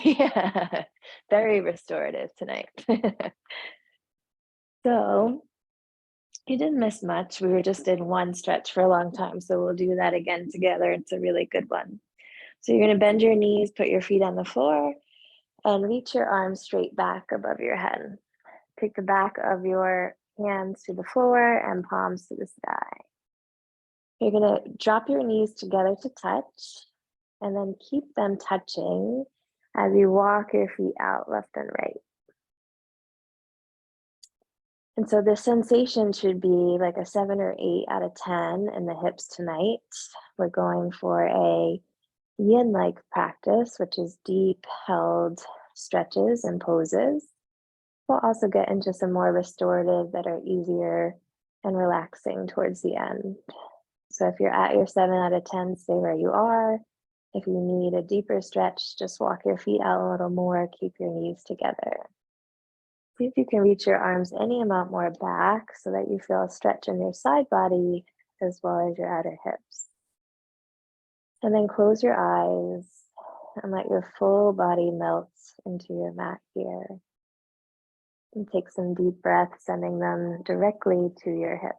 Yeah, very restorative tonight. So you didn't miss much. We were just in one stretch for a long time, so we'll do that again together. It's a really good one. So you're going to bend your knees, put your feet on the floor, and reach your arms straight back above your head. Take the back of your hands to the floor and palms to the sky. You're going to drop your knees together to touch, and then keep them touching as you walk your feet out left and right. And so the sensation should be like a 7 or 8 out of 10 in the hips tonight. We're going for a yin-like practice, which is deep held stretches and poses. We'll also get into some more restorative that are easier and relaxing towards the end. So if you're at your 7 out of 10, stay where you are. If you need a deeper stretch, just walk your feet out a little more, keep your knees together. See if you can reach your arms any amount more back so that you feel a stretch in your side body as well as your outer hips. And then close your eyes and let your full body melt into your mat here. And take some deep breaths, sending them directly to your hips.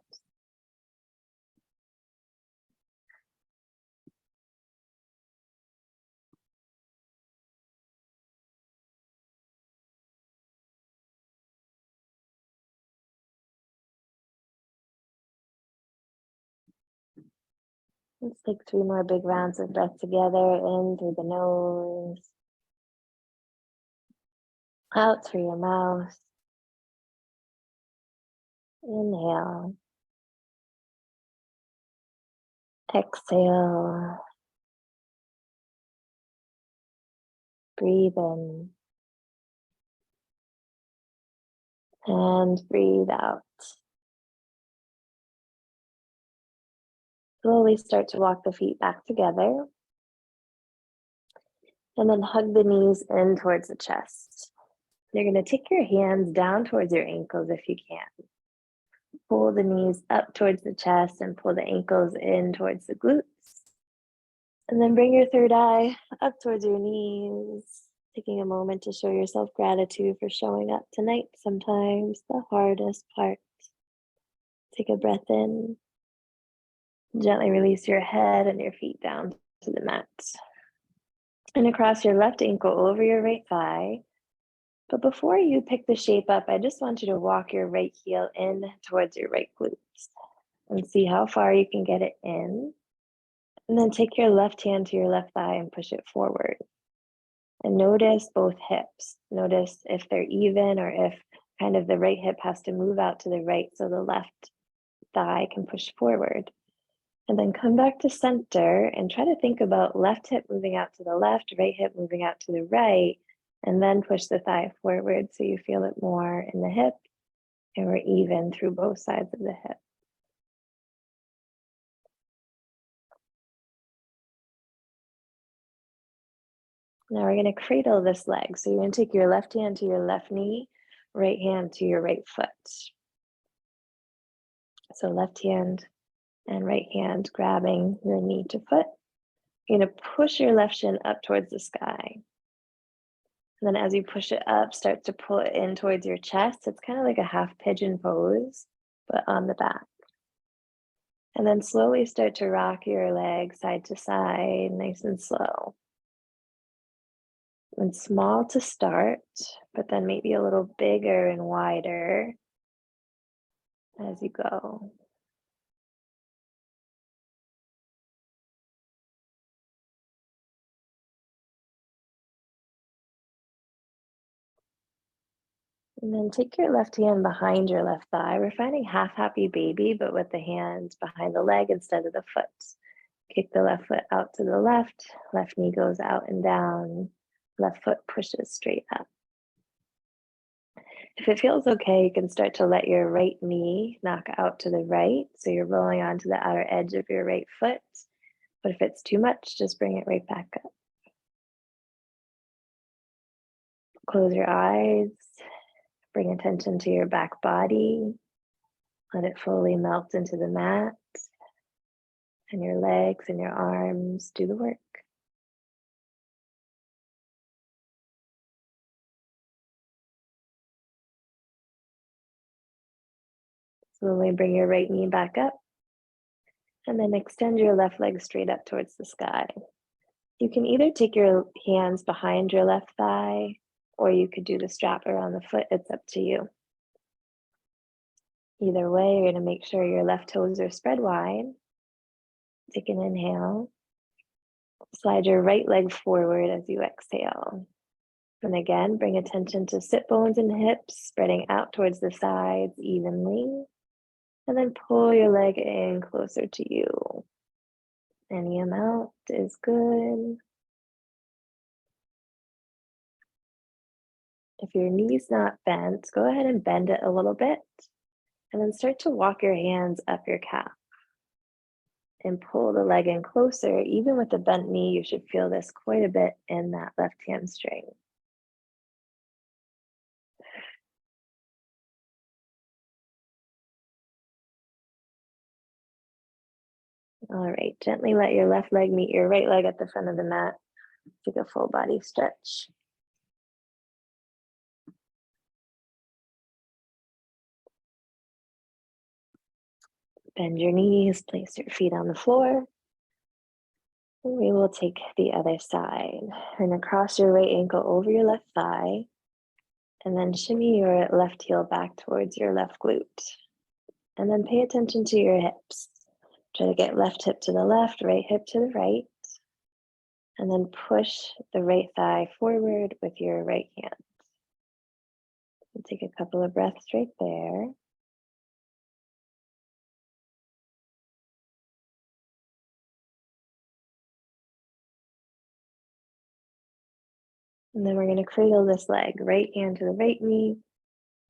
Let's take 3 more big rounds of breath together, in through the nose, out through your mouth. Inhale. Exhale. Breathe in. And breathe out. Slowly start to walk the feet back together. And then hug the knees in towards the chest. You're going to take your hands down towards your ankles if you can. Pull the knees up towards the chest and pull the ankles in towards the glutes. And then bring your third eye up towards your knees, taking a moment to show yourself gratitude for showing up tonight, sometimes the hardest part. Take a breath in. Gently release your head and your feet down to the mat. And across your left ankle over your right thigh. But before you pick the shape up, I just want you to walk your right heel in towards your right glutes and see how far you can get it in. And then take your left hand to your left thigh and push it forward. And notice both hips. Notice if they're even or if kind of the right hip has to move out to the right so the left thigh can push forward. And then come back to center and try to think about left hip moving out to the left, right hip moving out to the right, and then push the thigh forward so you feel it more in the hip and we're even through both sides of the hip. Now we're going to cradle this leg. So you're going to take your left hand to your left knee, right hand to your right foot. So left hand and right hand grabbing your knee to foot. You're going to push your left shin up towards the sky. And then as you push it up, start to pull it in towards your chest. It's kind of like a half pigeon pose, but on the back. And then slowly start to rock your leg side to side, nice and slow. And small to start, but then maybe a little bigger and wider as you go. And then take your left hand behind your left thigh. We're finding half happy baby, but with the hands behind the leg instead of the foot. Kick the left foot out to the left knee goes out and down, left foot pushes straight up. If it feels okay, you can start to let your right knee knock out to the right. So you're rolling onto the outer edge of your right foot. But if it's too much, just bring it right back up. Close your eyes. Bring attention to your back body. Let it fully melt into the mat. And your legs and your arms do the work. Slowly bring your right knee back up and then extend your left leg straight up towards the sky. You can either take your hands behind your left thigh or you could do the strap around the foot. It's up to you. Either way, you're going to make sure your left toes are spread wide. Take an inhale. Slide your right leg forward as you exhale. And again, bring attention to sit bones and hips, spreading out towards the sides evenly. And then pull your leg in closer to you. Any amount is good. If your knee's not bent, go ahead and bend it a little bit. And then start to walk your hands up your calf. And pull the leg in closer. Even with the bent knee, you should feel this quite a bit in that left hamstring. All right, gently let your left leg meet your right leg at the front of the mat. Take a full body stretch. Bend your knees, place your feet on the floor. And we will take the other side. And across your right ankle over your left thigh. And then shimmy your left heel back towards your left glute. And then pay attention to your hips. Try to get left hip to the left, right hip to the right. And then push the right thigh forward with your right hand. And take a couple of breaths right there. And then we're going to cradle this leg, right hand to the right knee,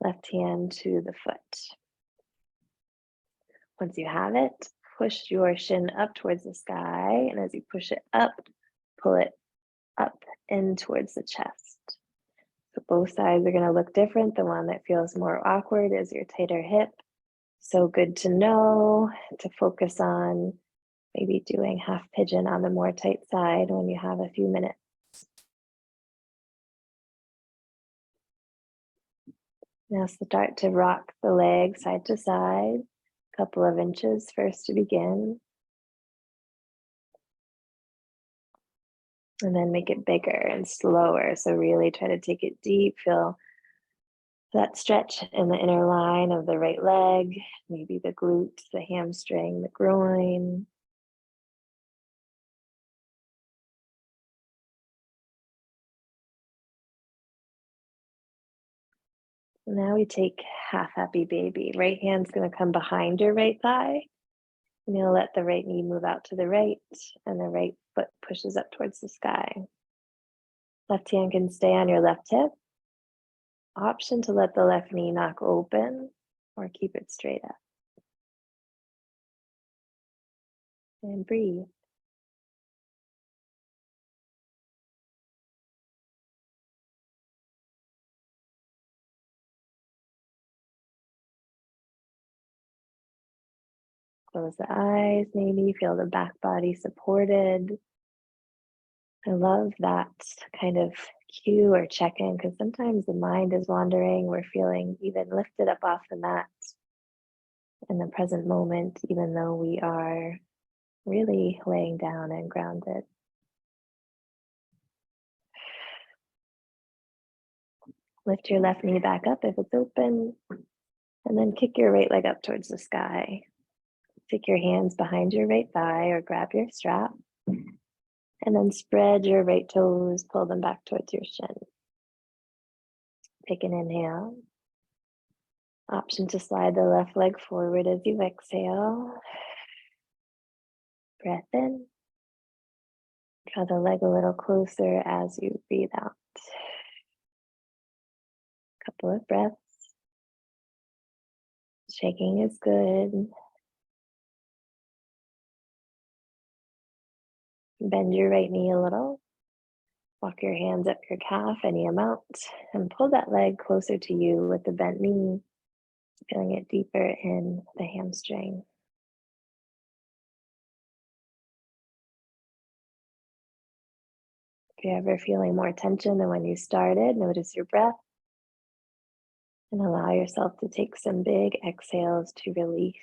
left hand to the foot. Once you have it, push your shin up towards the sky. And as you push it up, pull it up in towards the chest. So both sides are going to look different. The one that feels more awkward is your tighter hip. So good to know to focus on maybe doing half pigeon on the more tight side when you have a few minutes. Now start to rock the leg side to side, a couple of inches first to begin. And then make it bigger and slower. So really try to take it deep, feel that stretch in the inner line of the right leg, maybe the glute, the hamstring, the groin. Now we take half happy baby. Right hand's going to come behind your right thigh. And you'll let the right knee move out to the right and the right foot pushes up towards the sky. Left hand can stay on your left hip. Option to let the left knee knock open or keep it straight up. And breathe. Close the eyes, maybe feel the back body supported. I love that kind of cue or check-in because sometimes the mind is wandering. We're feeling even lifted up off the mat in the present moment, even though we are really laying down and grounded. Lift your left knee back up if it's open, and then kick your right leg up towards the sky. Take your hands behind your right thigh or grab your strap, and then spread your right toes, pull them back towards your shin. Take an inhale. Option to slide the left leg forward as you exhale. Breath in. Draw the leg a little closer as you breathe out. Couple of breaths. Shaking is good. Bend your right knee a little. Walk your hands up your calf any amount and pull that leg closer to you with the bent knee, feeling it deeper in the hamstring. If you're ever feeling more tension than when you started, notice your breath. And allow yourself to take some big exhales to release.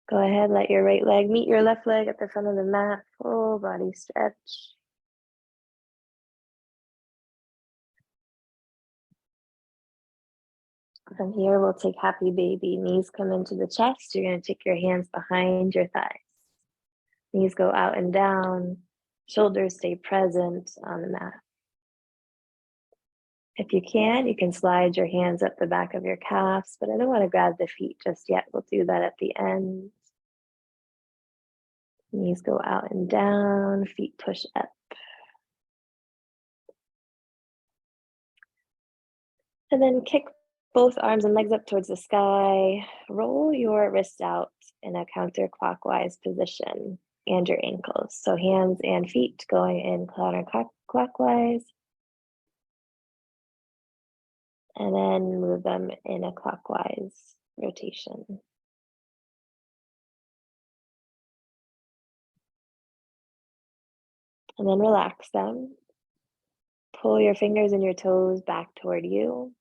Go ahead, let your right leg meet your left leg at the front of the mat. Full body stretch. From here, we'll take happy baby. Knees come into the chest. You're going to take your hands behind your thighs. Knees go out and down. Shoulders stay present on the mat. If you can slide your hands up the back of your calves, but I don't want to grab the feet just yet. We'll do that at the end. Knees go out and down, feet push up. And then kick both arms and legs up towards the sky. Roll your wrists out in a counterclockwise position and your ankles. So hands and feet going in counterclockwise. And then move them in a clockwise rotation. And then relax them. Pull your fingers and your toes back toward you.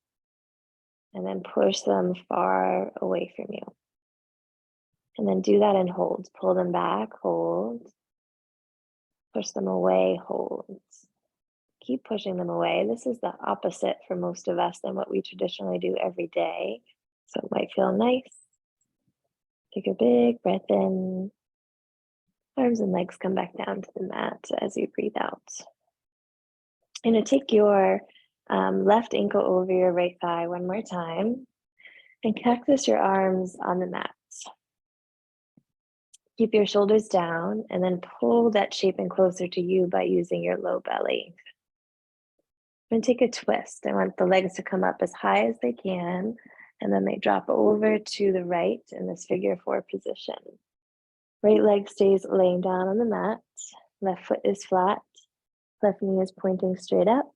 And then push them far away from you. And then do that in holds. Pull them back, hold. Push them away, hold. Keep pushing them away. This is the opposite for most of us than what we traditionally do every day. So it might feel nice. Take a big breath in. Arms and legs come back down to the mat as you breathe out. You're going to take your left ankle over your right thigh one more time and cactus your arms on the mat. Keep your shoulders down and then pull that shape in closer to you by using your low belly. I'm going to take a twist. I want the legs to come up as high as they can, and then they drop over to the right in this figure 4 position. Right leg stays laying down on the mat. Left foot is flat. Left knee is pointing straight up.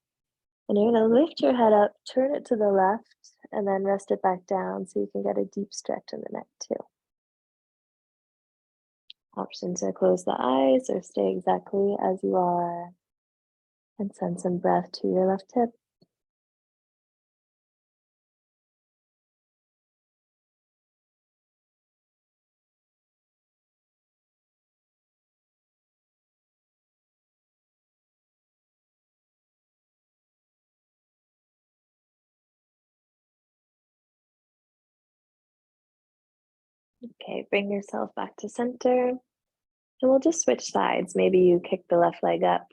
And you're going to lift your head up, turn it to the left, and then rest it back down so you can get a deep stretch in the neck too. Option to close the eyes or stay exactly as you are and send some breath to your left hip. Okay, bring yourself back to center. And we'll just switch sides. Maybe you kick the left leg up,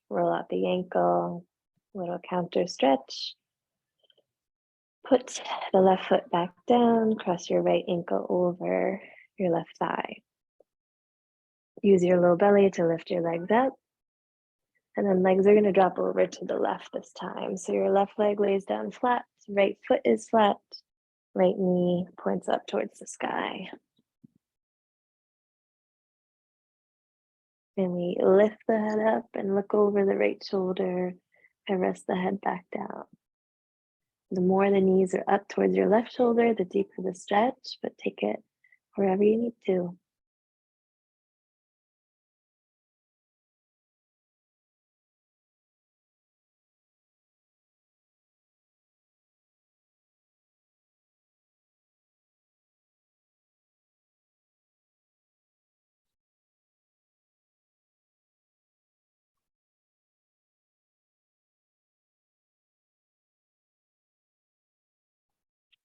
roll out the ankle, little counter stretch. Put the left foot back down, cross your right ankle over your left thigh. Use your low belly to lift your legs up. And then legs are going to drop over to the left this time. So your left leg lays down flat, right foot is flat, right knee points up towards the sky. And we lift the head up and look over the right shoulder and rest the head back down. The more the knees are up towards your left shoulder, the deeper the stretch, but take it wherever you need to.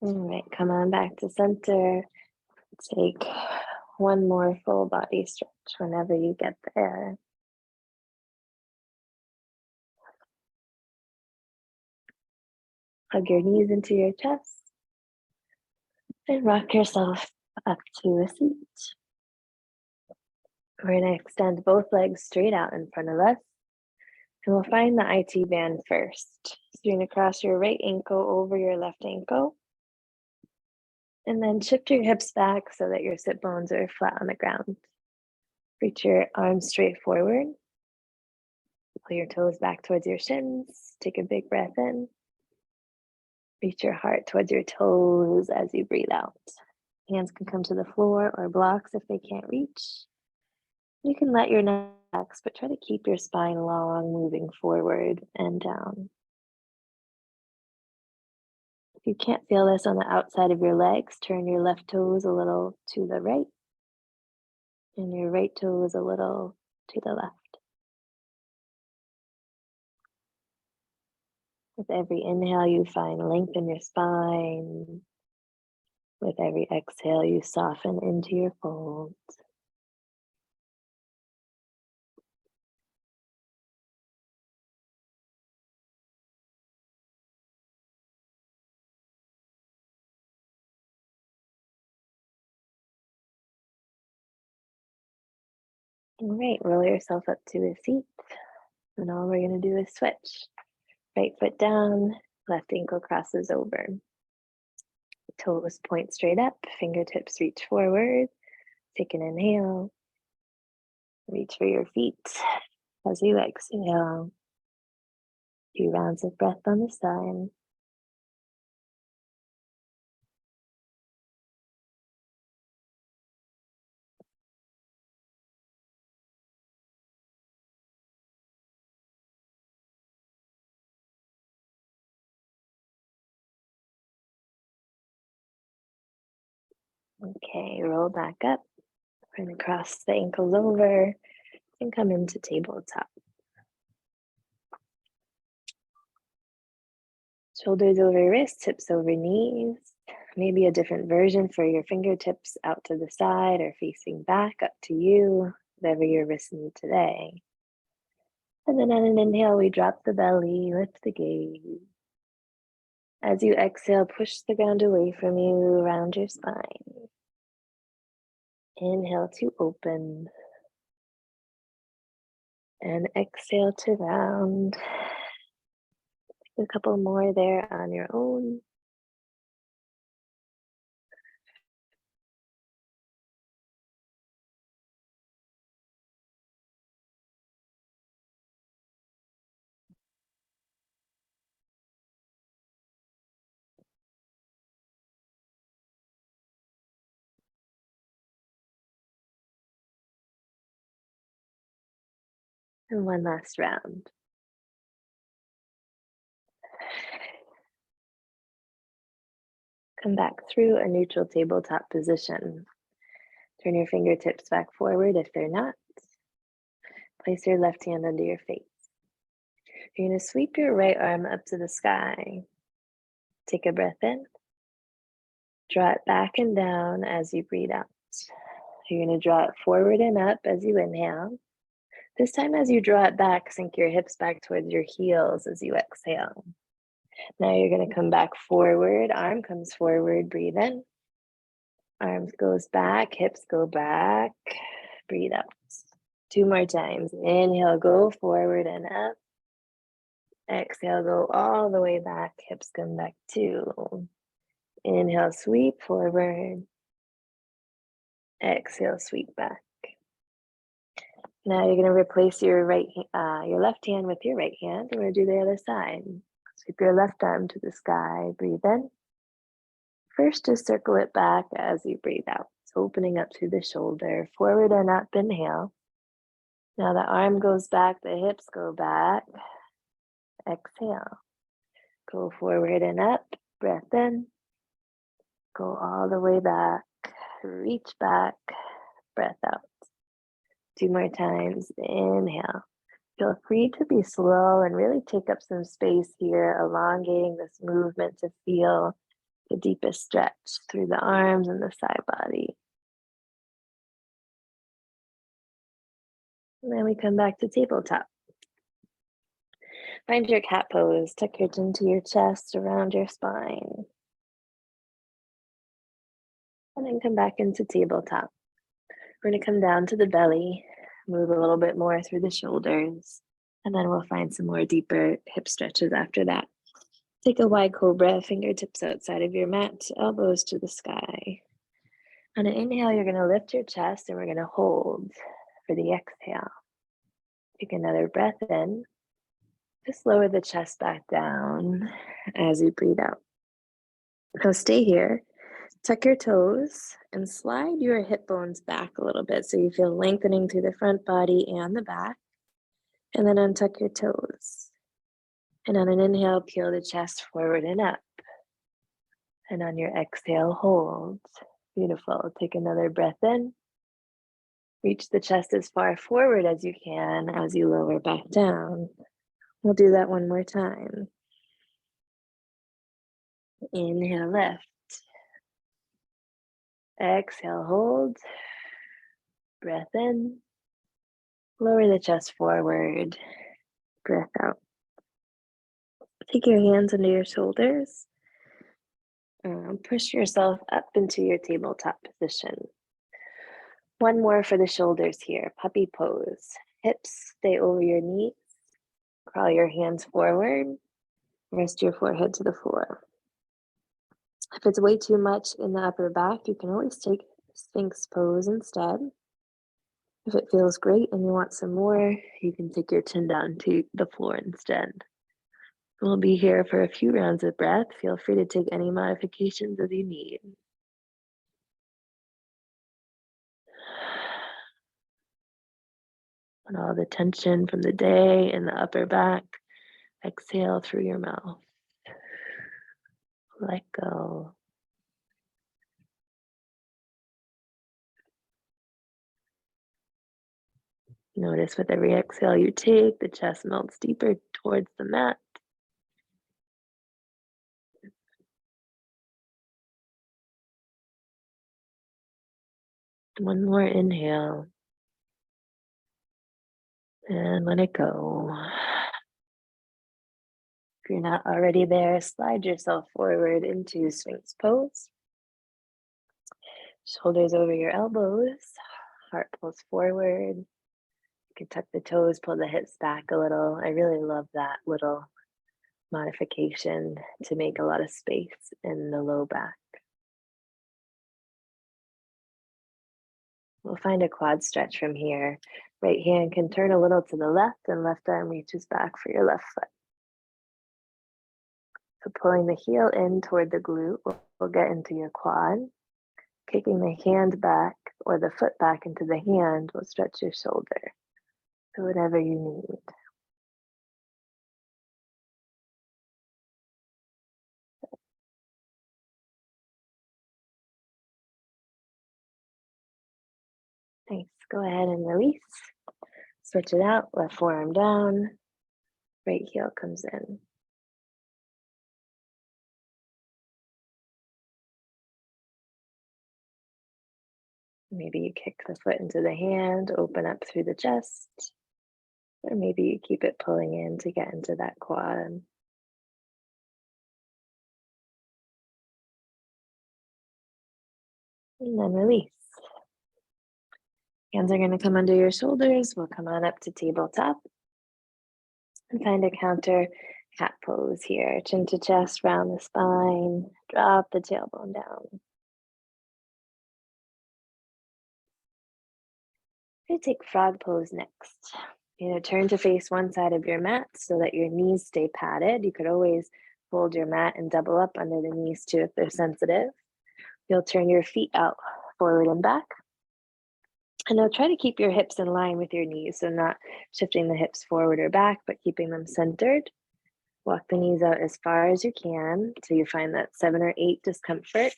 All right, come on back to center. Take one more full body stretch whenever you get there. Hug your knees into your chest and rock yourself up to a seat. We're going to extend both legs straight out in front of us. And we'll find the IT band first. So you're going to cross your right ankle over your left ankle. And then shift your hips back so that your sit bones are flat on the ground. Reach your arms straight forward. Pull your toes back towards your shins. Take a big breath in. Reach your heart towards your toes as you breathe out. Hands can come to the floor or blocks if they can't reach. You can let your neck relax, but try to keep your spine long, moving forward and down. If you can't feel this on the outside of your legs, turn your left toes a little to the right and your right toes a little to the left. With every inhale, you find length in your spine. With every exhale, you soften into your folds. All right, roll yourself up to a seat. And all we're going to do is switch. Right foot down, left ankle crosses over. Toes point straight up, fingertips reach forward. Take an inhale. Reach for your feet as you exhale. 2 rounds of breath on the side. Okay, roll back up. We're going to cross the ankles over and come into tabletop. Shoulders over wrists, hips over knees. Maybe a different version for your fingertips out to the side or facing back, up to you, whatever your wrists need today. And then on an inhale, we drop the belly, lift the gaze. As you exhale, push the ground away from you, around your spine. Inhale to open. And exhale to round. A couple more there on your own. And one last round. Come back through a neutral tabletop position. Turn your fingertips back forward if they're not. Place your left hand under your face. You're going to sweep your right arm up to the sky. Take a breath in. Draw it back and down as you breathe out. You're going to draw it forward and up as you inhale. This time as you draw it back, sink your hips back towards your heels as you exhale. Now you're going to come back forward. Arm comes forward. Breathe in. Arms goes back. Hips go back. Breathe out. 2 more times. Inhale, go forward and up. Exhale, go all the way back. Hips come back too. Inhale, sweep forward. Exhale, sweep back. Now you're going to replace your left hand with your right hand. We're going to do the other side. Sweep your left arm to the sky. Breathe in. First, just circle it back as you breathe out. So opening up through the shoulder, forward and up, inhale. Now the arm goes back, the hips go back. Exhale. Go forward and up, breath in. Go all the way back, reach back, breath out. 2 more times, inhale. Feel free to be slow and really take up some space here, elongating this movement to feel the deepest stretch through the arms and the side body. And then we come back to tabletop. Find your cat pose. Tuck your chin to your chest, around your spine. And then come back into tabletop. We're going to come down to the belly, move a little bit more through the shoulders, and then we'll find some more deeper hip stretches after that. Take a wide cobra, fingertips outside of your mat, elbows to the sky. On an inhale, you're going to lift your chest and we're going to hold for the exhale. Take another breath in. Just lower the chest back down as you breathe out. Now stay here. Tuck your toes and slide your hip bones back a little bit so you feel lengthening through the front body and the back. And then untuck your toes. And on an inhale, peel the chest forward and up. And on your exhale, hold. Beautiful. Take another breath in. Reach the chest as far forward as you can as you lower back down. We'll do that one more time. Inhale, lift. Exhale, hold. Breath in. Lower the chest forward. Breath out. Take your hands under your shoulders. Push yourself up into your tabletop position. One more for the shoulders here. Puppy pose. Hips stay over your knees. Crawl your hands forward. Rest your forehead to the floor. If it's way too much in the upper back, you can always take Sphinx pose instead. If it feels great and you want some more, you can take your chin down to the floor instead. We'll be here for a few rounds of breath. Feel free to take any modifications as you need. And all the tension from the day in the upper back, exhale through your mouth. Let go. Notice with every exhale you take, the chest melts deeper towards the mat. One more inhale. And let it go. If you're not already there, slide yourself forward into Sphinx pose. Shoulders over your elbows, heart pulls forward. You can tuck the toes, pull the hips back a little. I really love that little modification to make a lot of space in the low back. We'll find a quad stretch from here. Right hand can turn a little to the left and left arm reaches back for your left foot. So pulling the heel in toward the glute will get into your quad. Kicking the hand back or the foot back into the hand will stretch your shoulder. So whatever you need. Nice. Go ahead and release. Switch it out. Left forearm down. Right heel comes in. Maybe you kick the foot into the hand, open up through the chest. Or maybe you keep it pulling in to get into that quad. And then release. Hands are going to come under your shoulders. We'll come on up to tabletop. And find a counter cat pose here. Chin to chest, round the spine. Drop the tailbone down. I'm going to take frog pose next. Turn to face one side of your mat so that your knees stay padded. You could always fold your mat and double up under the knees too if they're sensitive. You'll turn your feet out forward and back. And now try to keep your hips in line with your knees, so not shifting the hips forward or back, but keeping them centered. Walk the knees out as far as you can till you find that 7 or 8 discomfort.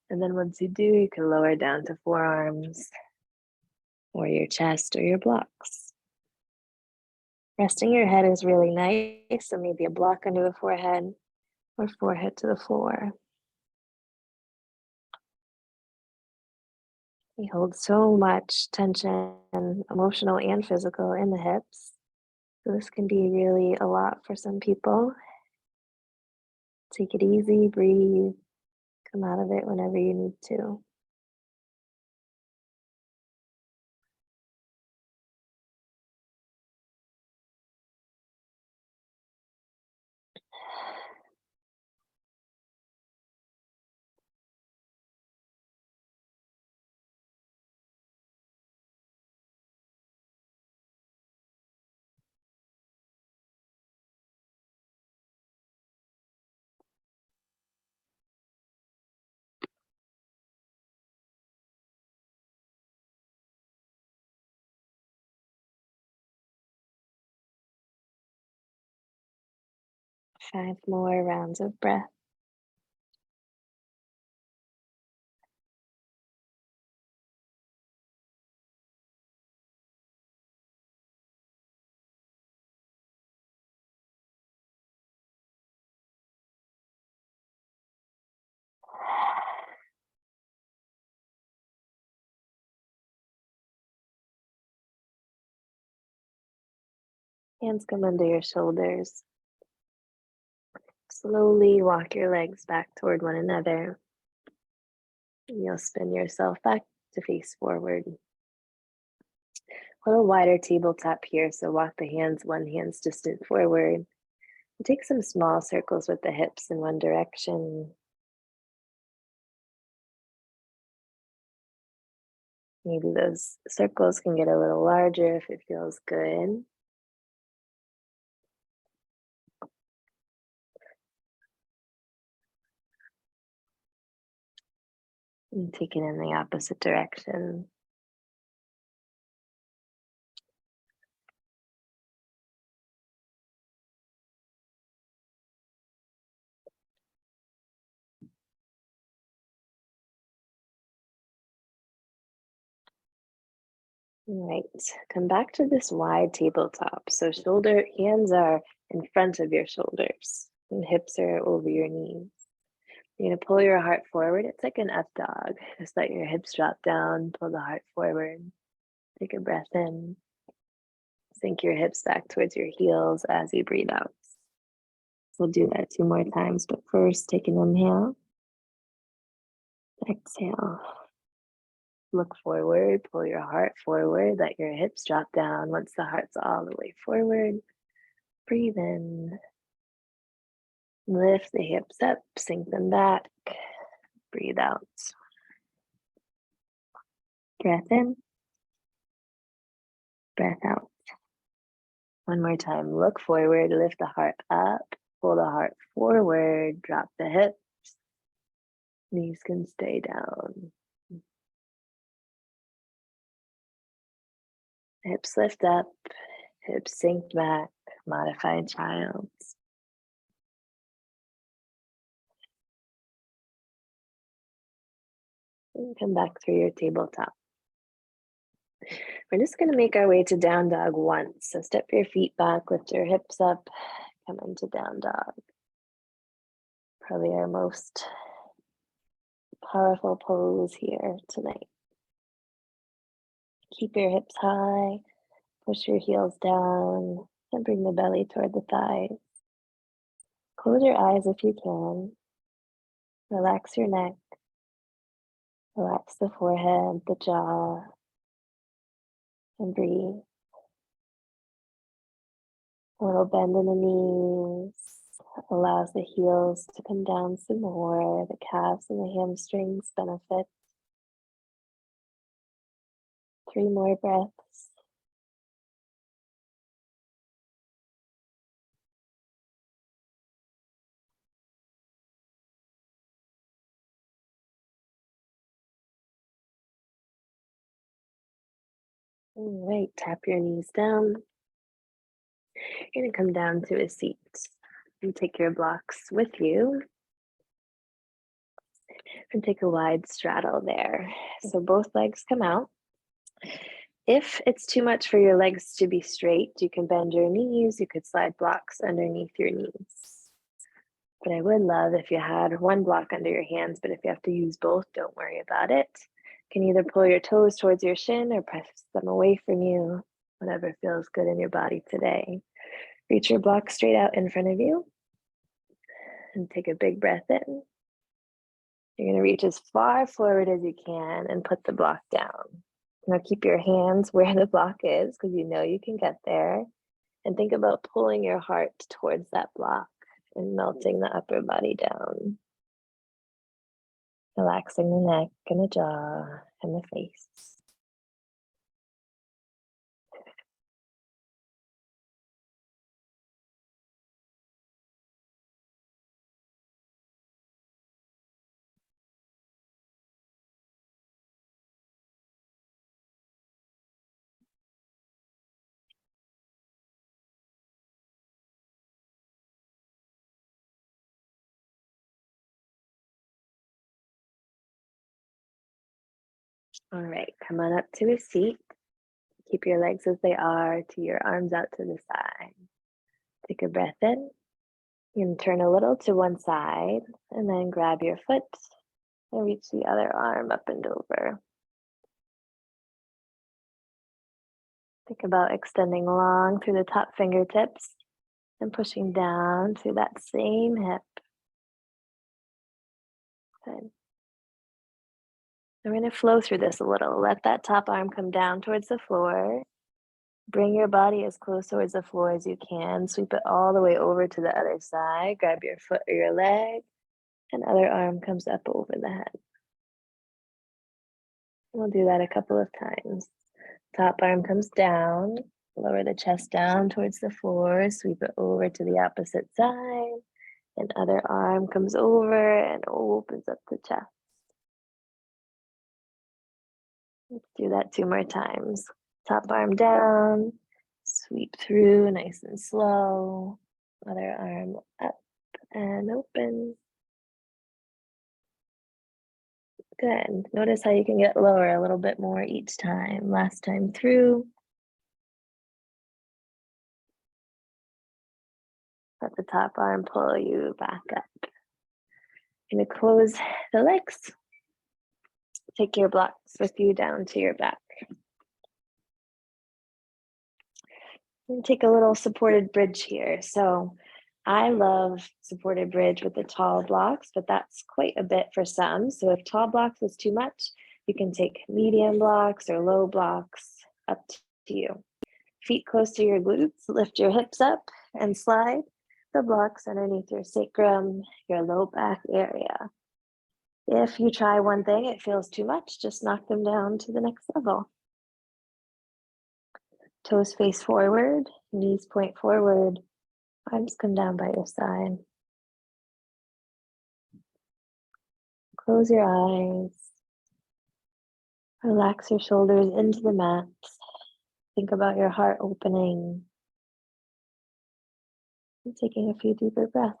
And then once you do, you can lower down to forearms or your chest or your blocks. Resting your head is really nice, so maybe a block under the forehead or forehead to the floor. We hold so much tension, emotional and physical, in the hips. So this can be really a lot for some people. Take it easy, breathe, come out of it whenever you need to. Five more rounds of breath. Hands come under your shoulders. Slowly walk your legs back toward one another. You'll spin yourself back to face forward. A little wider tabletop here, so walk the hands one hand's distant forward. Take some small circles with the hips in one direction. Maybe those circles can get a little larger if it feels good. And take it in the opposite direction. All right, come back to this wide tabletop. So hands are in front of your shoulders and hips are over your knees. You're gonna pull your heart forward. It's like an up dog. Just let your hips drop down, pull the heart forward. Take a breath in. Sink your hips back towards your heels as you breathe out. We'll do that 2 more times, but first take an inhale. Exhale. Look forward, pull your heart forward, let your hips drop down. Once the heart's all the way forward, breathe in. Lift the hips up, sink them back, breathe out. Breath in, breath out. One more time, look forward, lift the heart up, pull the heart forward, drop the hips. Knees can stay down. Hips lift up, hips sink back, modified child. And come back through your tabletop. We're just going to make our way to down dog once. So step your feet back, lift your hips up, come into down dog. Probably our most powerful pose here tonight. Keep your hips high, push your heels down, and bring the belly toward the thighs. Close your eyes if you can. Relax your neck. Relax the forehead, the jaw, and breathe. A little bend in the knees allows the heels to come down some more. The calves and the hamstrings benefit. 3 more breaths. All right, tap your knees down. You're going to come down to a seat and take your blocks with you and take a wide straddle there. So both legs come out. If it's too much for your legs to be straight, you can bend your knees. You could slide blocks underneath your knees. But I would love if you had one block under your hands, but if you have to use both, don't worry about it. You can either pull your toes towards your shin or press them away from you, whatever feels good in your body today. Reach your block straight out in front of you and take a big breath in. You're going to reach as far forward as you can and put the block down. Now keep your hands where the block is because you know you can get there. And think about pulling your heart towards that block and melting the upper body down. Relaxing the neck and the jaw and the face. All right, come on up to a seat. Keep your legs as they are, to your arms out to the side. Take a breath in. You can turn a little to one side and then grab your foot and reach the other arm up and over. Think about extending long through the top fingertips and pushing down through that same hip. Good. We're going to flow through this a little. Let that top arm come down towards the floor. Bring your body as close towards the floor as you can. Sweep it all the way over to the other side. Grab your foot or your leg, and other arm comes up over the head. We'll do that a couple of times. Top arm comes down. Lower the chest down towards the floor. Sweep it over to the opposite side. And other arm comes over and opens up the chest. Let's do that 2 more times. Top arm down, sweep through nice and slow. Other arm up and open. Good. Notice how you can get lower a little bit more each time. Last time through. Let the top arm pull you back up. You're gonna close the legs. Take your blocks with you down to your back. And take a little supported bridge here. So I love supported bridge with the tall blocks, but that's quite a bit for some. So if tall blocks is too much, you can take medium blocks or low blocks, up to you. Feet close to your glutes, lift your hips up and slide the blocks underneath your sacrum, your low back area. If you try one thing, it feels too much, just knock them down to the next level. Toes face forward, knees point forward, arms come down by your side. Close your eyes. Relax your shoulders into the mat. Think about your heart opening. And taking a few deeper breaths.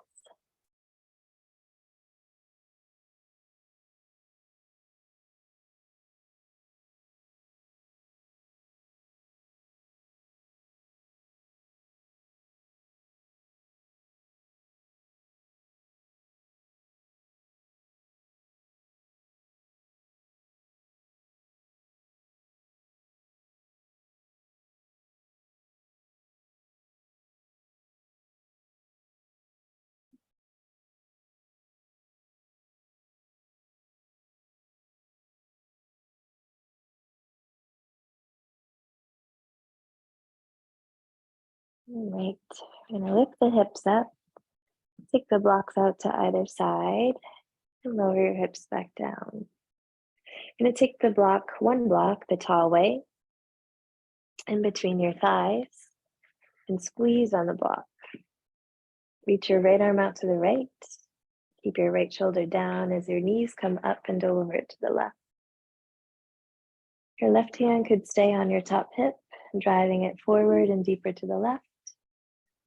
All right, we're gonna lift the hips up. Take the blocks out to either side and lower your hips back down. You're gonna take the block, one block, the tall way, in between your thighs and squeeze on the block. Reach your right arm out to the right. Keep your right shoulder down as your knees come up and over to the left. Your left hand could stay on your top hip, driving it forward and deeper to the left,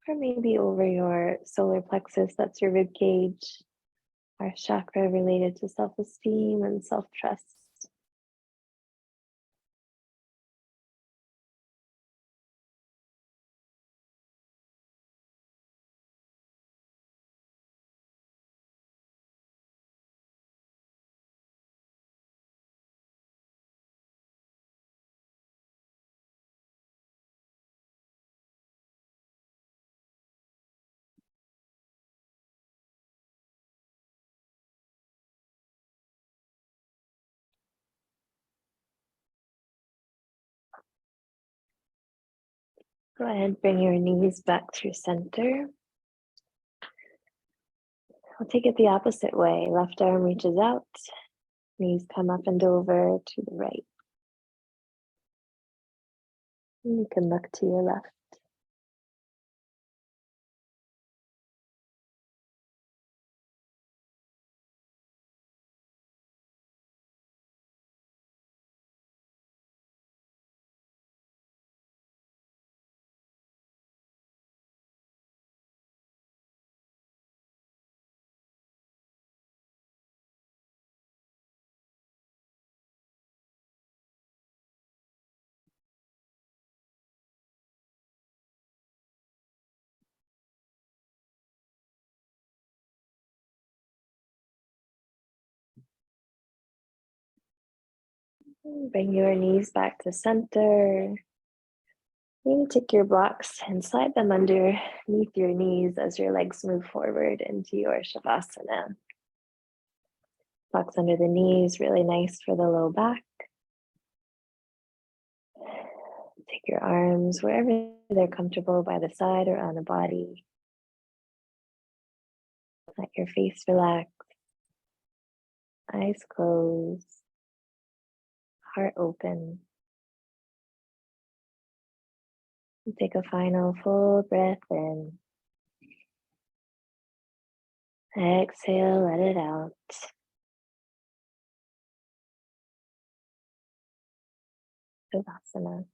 or maybe over your solar plexus, that's your rib cage, our chakra related to self-esteem and self-trust. Go ahead, bring your knees back through center. We'll take it the opposite way. Left arm reaches out, knees come up and over to the right. And you can look to your left. Bring your knees back to center. You're going to take your blocks and slide them underneath your knees as your legs move forward into your Shavasana. Blocks under the knees, really nice for the low back. Take your arms wherever they're comfortable, by the side or on the body. Let your face relax, eyes closed, heart open. Take a final full breath in. Exhale, let it out. Shavasana.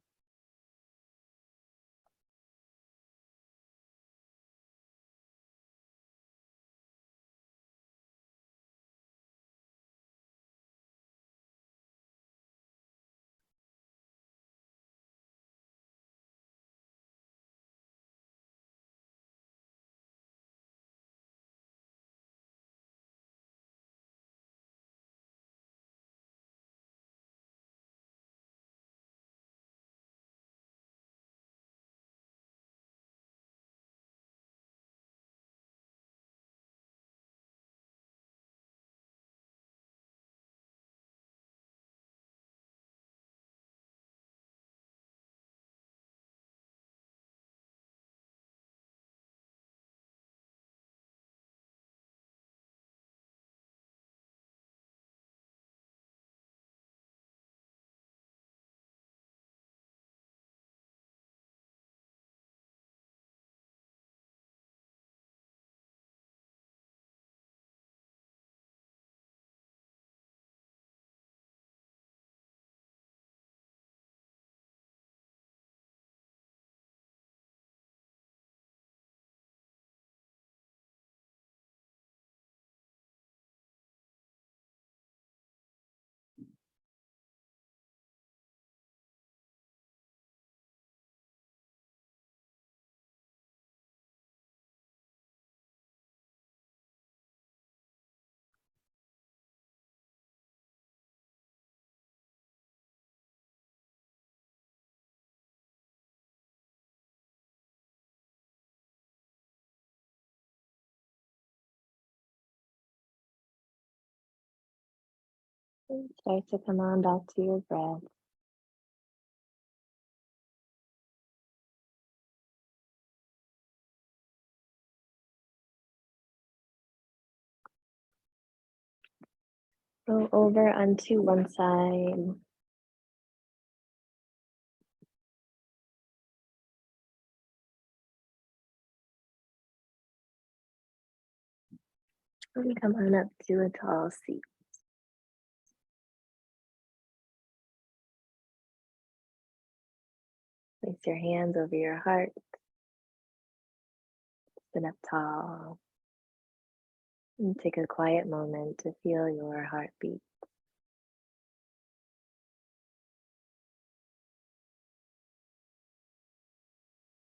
And start to come on back to your breath. Roll over onto one side. And come on up to a tall seat. Place your hands over your heart. Sit up tall. And take a quiet moment to feel your heartbeat.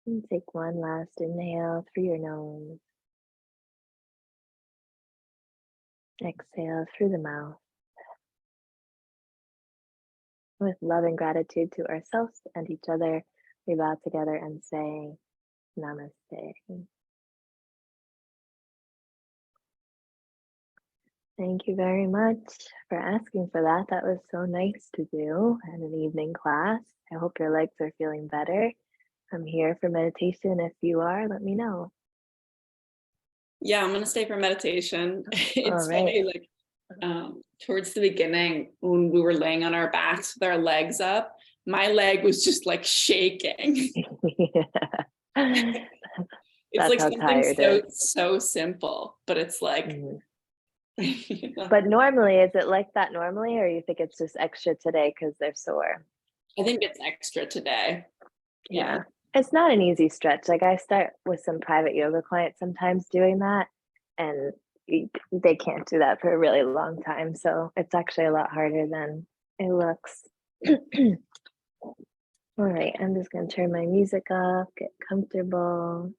And take one last inhale through your nose. Exhale through the mouth. With love and gratitude to ourselves and each other, we bow together and say, Namaste. Thank you very much for asking for that. That was so nice to do in an evening class. I hope your legs are feeling better. I'm here for meditation. If you are, let me know. Yeah, I'm gonna stay for meditation. It's right. funny, like towards the beginning when we were laying on our backs with our legs up, my leg was just like shaking. It's That's like how something tired it is. so simple, but it's like Mhm. you know, But normally, is it like that normally, or you think it's just extra today because they're sore? I think it's extra today. Yeah. Yeah. It's not an easy stretch. Like I start with some private yoga clients sometimes doing that, and they can't do that for a really long time. So it's actually a lot harder than it looks. All right, I'm just going to turn my music off, get comfortable.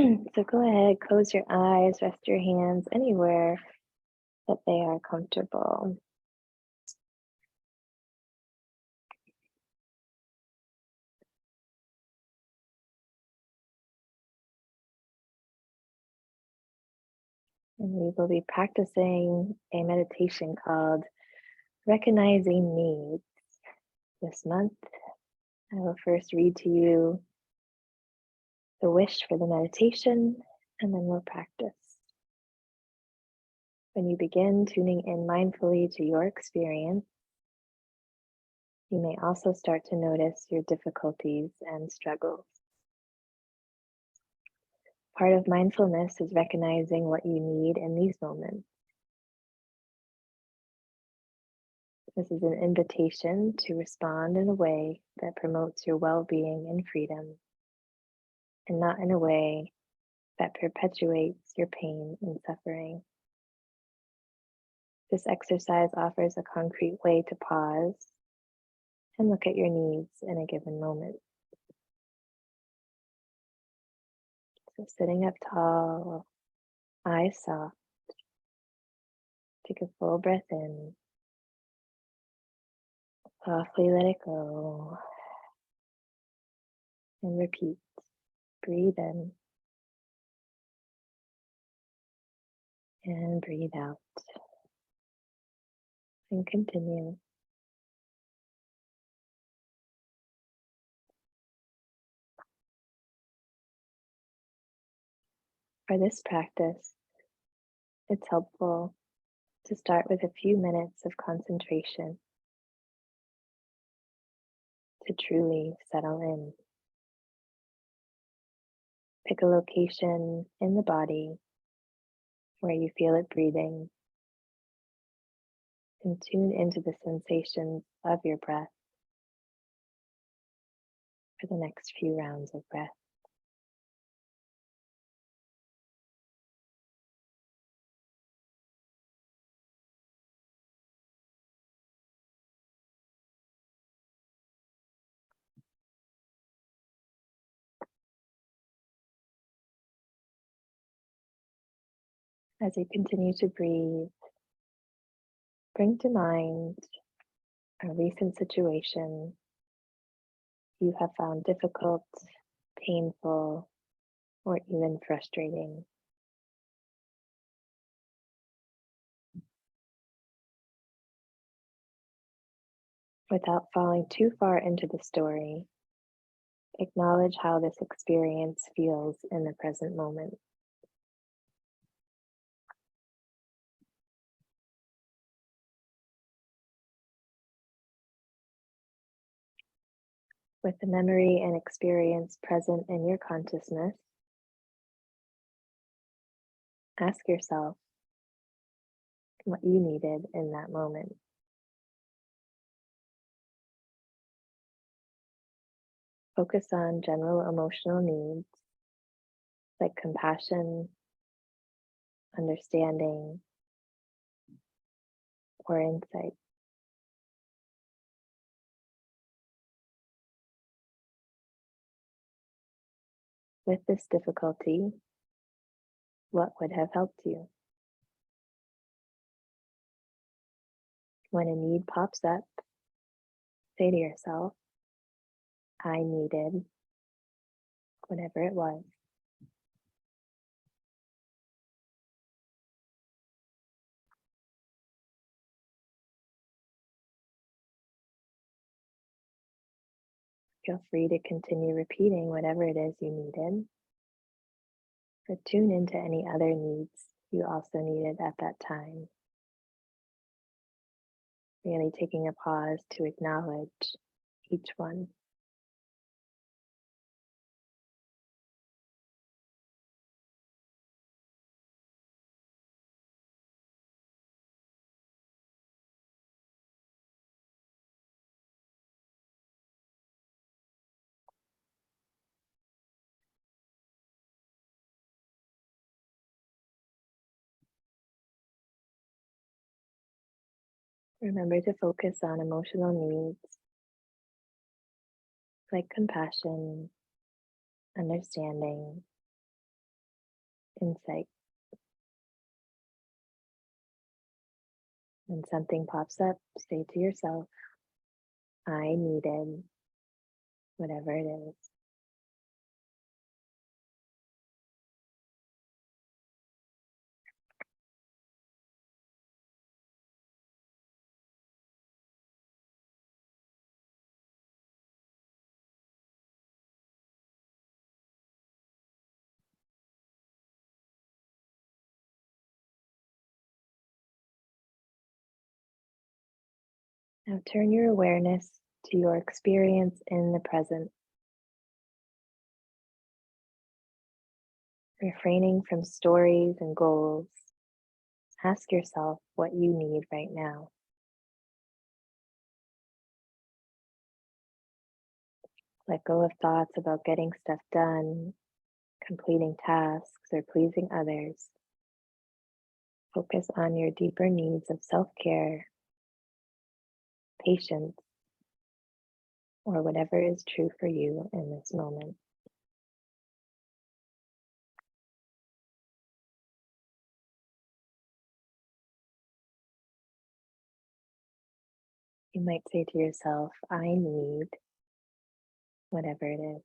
So go ahead, close your eyes, rest your hands anywhere that they are comfortable. And we will be practicing a meditation called Recognizing Needs. This month, I will first read to you the wish for the meditation, and then we'll practice. When you begin tuning in mindfully to your experience, you may also start to notice your difficulties and struggles. Part of mindfulness is recognizing what you need in these moments. This is an invitation to respond in a way that promotes your well-being and freedom, and not in a way that perpetuates your pain and suffering. This exercise offers a concrete way to pause and look at your needs in a given moment. So sitting up tall, eyes soft, take a full breath in, softly let it go, and repeat. Breathe in and breathe out, and continue. For this practice, it's helpful to start with a few minutes of concentration to truly settle in. Pick a location in the body where you feel it breathing, and tune into the sensations of your breath for the next few rounds of breath. As you continue to breathe, bring to mind a recent situation you have found difficult, painful, or even frustrating. Without falling too far into the story, acknowledge how this experience feels in the present moment. With the memory and experience present in your consciousness, ask yourself what you needed in that moment. Focus on general emotional needs like compassion, understanding, or insight. With this difficulty, what would have helped you? When a need pops up, say to yourself, I needed whatever it was. Feel free to continue repeating whatever it is you needed, or tune into any other needs you also needed at that time. Really taking a pause to acknowledge each one. Remember to focus on emotional needs like compassion, understanding, insight. When something pops up, say to yourself, I needed whatever it is. Now turn your awareness to your experience in the present, refraining from stories and goals. Ask yourself what you need right now. Let go of thoughts about getting stuff done, completing tasks, or pleasing others. Focus on your deeper needs of self-care, patience, or whatever is true for you in this moment. You might say to yourself, I need whatever it is.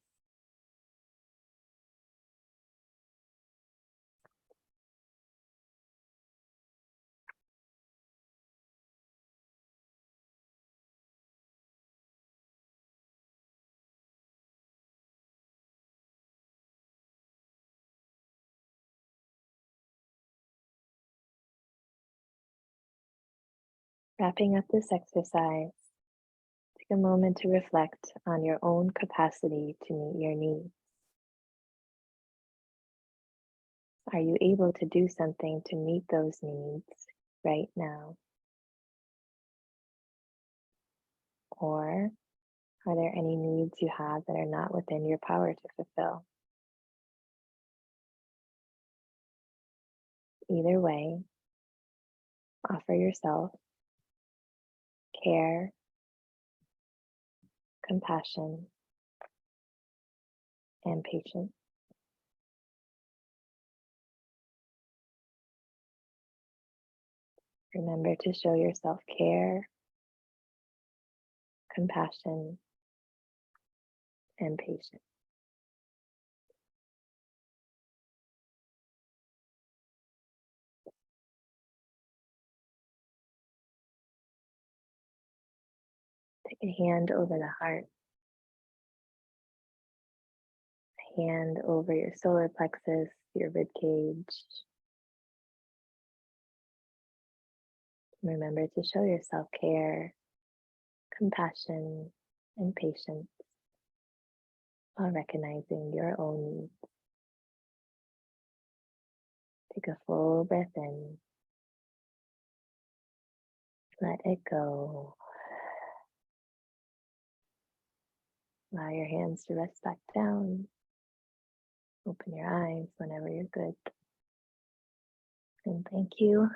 Wrapping up this exercise, take a moment to reflect on your own capacity to meet your needs. Are you able to do something to meet those needs right now? Or are there any needs you have that are not within your power to fulfill? Either way, offer yourself care, compassion, and patience. Remember to show yourself care, compassion, and patience. Take a hand over the heart, a hand over your solar plexus, your rib cage. Remember to show yourself care, compassion, and patience while recognizing your own needs. Take a full breath in. Let it go. Allow your hands to rest back down. Open your eyes whenever you're good. And thank you